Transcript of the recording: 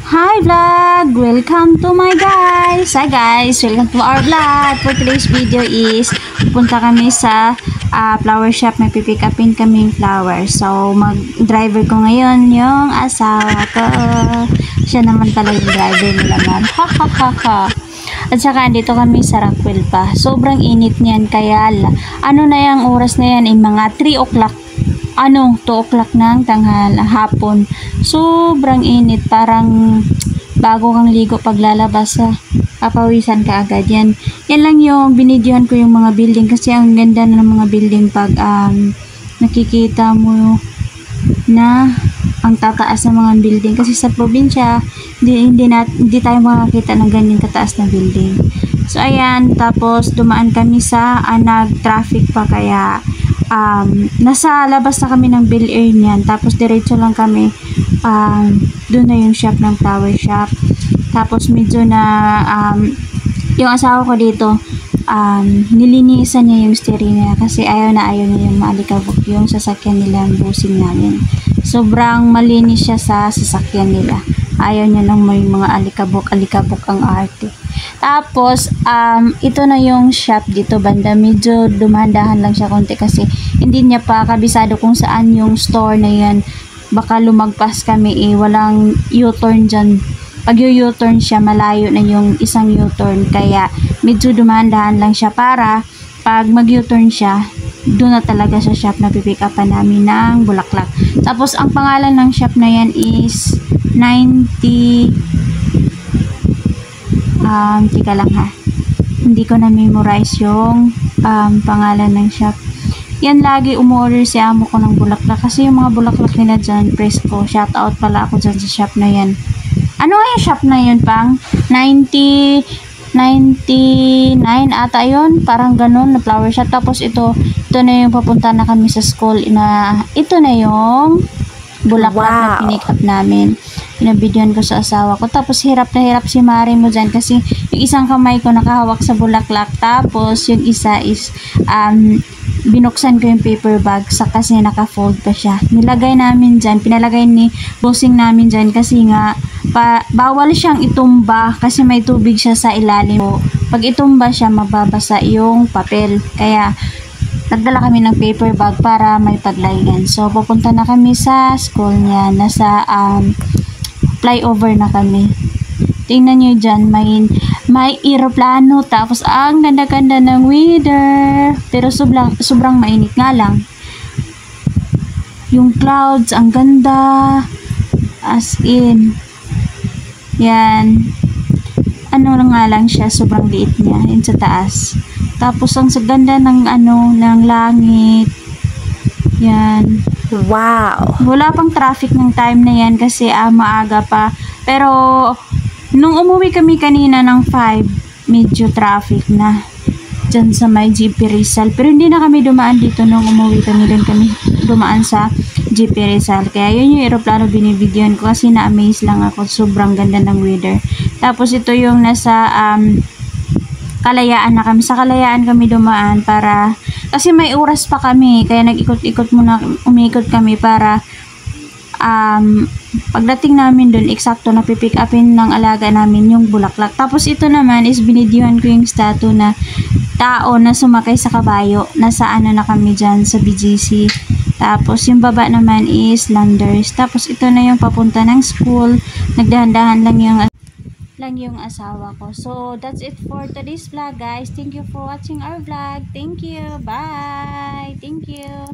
Hi vlog! Welcome to my guys! Hi guys! Welcome to our vlog! For today's video is pupunta kami sa flower shop. May pipick upin kaming flowers. So mag-driver ko ngayon yung asawa ko. Siya naman pala yung driver nila man. Ha ha ha ha! At saka dito kami sa Rockwell pa. Sobrang init niyan kaya ano na yung oras na yan? Mga 3 o'clock. 2 o'clock ng hapon. Sobrang init. Parang bago kang ligo paglalabas kapawisan ka agad yan. Yan lang yung binidyohan ko yung mga building kasi ang ganda na ng mga building pag nakikita mo na ang tataas ng mga building kasi sa probinsya hindi tayo makakita ng ganyan kataas na building. So ayan, tapos dumaan kami sa nag-traffic pa kaya nasa labas na kami ng Bel Air niyan. Tapos diretso lang kami doon na yung shop ng flower shop. Tapos medyo na yung asawa ko dito nilinisan niya yung steering niya kasi ayaw na yung maalikabok yung sasakyan nila, ang busing namin. Sobrang malinis siya sa sasakyan nila. Ayaw niya nang may mga alikabok ang arte. Tapos ito na yung shop dito banda, medyo dumahan-dahan lang siya konti kasi hindi niya pa kabisado kung saan yung store na yan. Baka lumagpas kami walang U-turn dyan. Pag U-turn siya malayo na yung isang U-turn kaya medyo dumahan-dahan lang siya para pag mag-U-turn siya doon na talaga sa shop na pipick upan namin ng bulaklak. Tapos ang pangalan ng shop na yan is 90 tika lang hindi ko na memorize yung pangalan ng shop. Yan, lagi umorder si amo ko ng bulaklak kasi yung mga bulaklak nila dyan presko. Shout out pala ako dyan sa shop na yan. Ano nga yung shop na yun pang 99 ata yun, parang ganun na flower shop. Tapos ito na yung papunta na kami sa school ito na yung bulaklak na pinick up namin. Pinabidyohan ko sa asawa ko. Tapos hirap na hirap si Mari mo dyan kasi yung isang kamay ko nakahawak sa bulaklak. Tapos yung isa is binuksan ko yung paper bag kasi naka-fold pa siya. Nilagay namin dyan, pinalagay ni bossing namin dyan kasi nga bawal siyang itumba kasi may tubig siya sa ilalim. Pag itumba siya mababasa yung papel. Kaya nagdala kami ng paper bag para may paglaygan. So pupunta na kami sa school niya. Nasa flyover na kami. Tingnan nyo dyan, may aeroplano, tapos ang ganda-ganda ng weather. Pero sobrang mainit nga lang. Yung clouds, ang ganda. As in. Yan. Ano nga lang siya, sobrang liit niya. Yan sa taas. Tapos ang ganda ng ng langit. Yan. Wow! Wala pang traffic ng time na yan kasi maaga pa. Pero nung umuwi kami kanina ng 5, medyo traffic na dyan sa may GP Rizal. Pero hindi na kami dumaan dito nung umuwi kami. Doon kami dumaan sa GP Rizal. Kaya yun yung aeroplano binibidyohan ko kasi na-amaze lang ako. Sobrang ganda ng weather. Tapos ito yung nasa Kalayaan na kami. Sa Kalayaan kami dumaan para kasi may oras pa kami. Kaya nag-ikot-ikot muna, umikot kami para pagdating namin dun, eksakto na pipick upin ng alaga namin yung bulaklak. Tapos ito naman is binidyohan ko yung statue na tao na sumakay sa kabayo. Nasa na kami dyan sa BGC. Tapos yung baba naman is Landers. Tapos ito na yung papunta ng school. Nagdahan-dahan lang yung asawa ko. So that's it for today's vlog guys. Thank you for watching our vlog. Thank you. Bye. Thank you.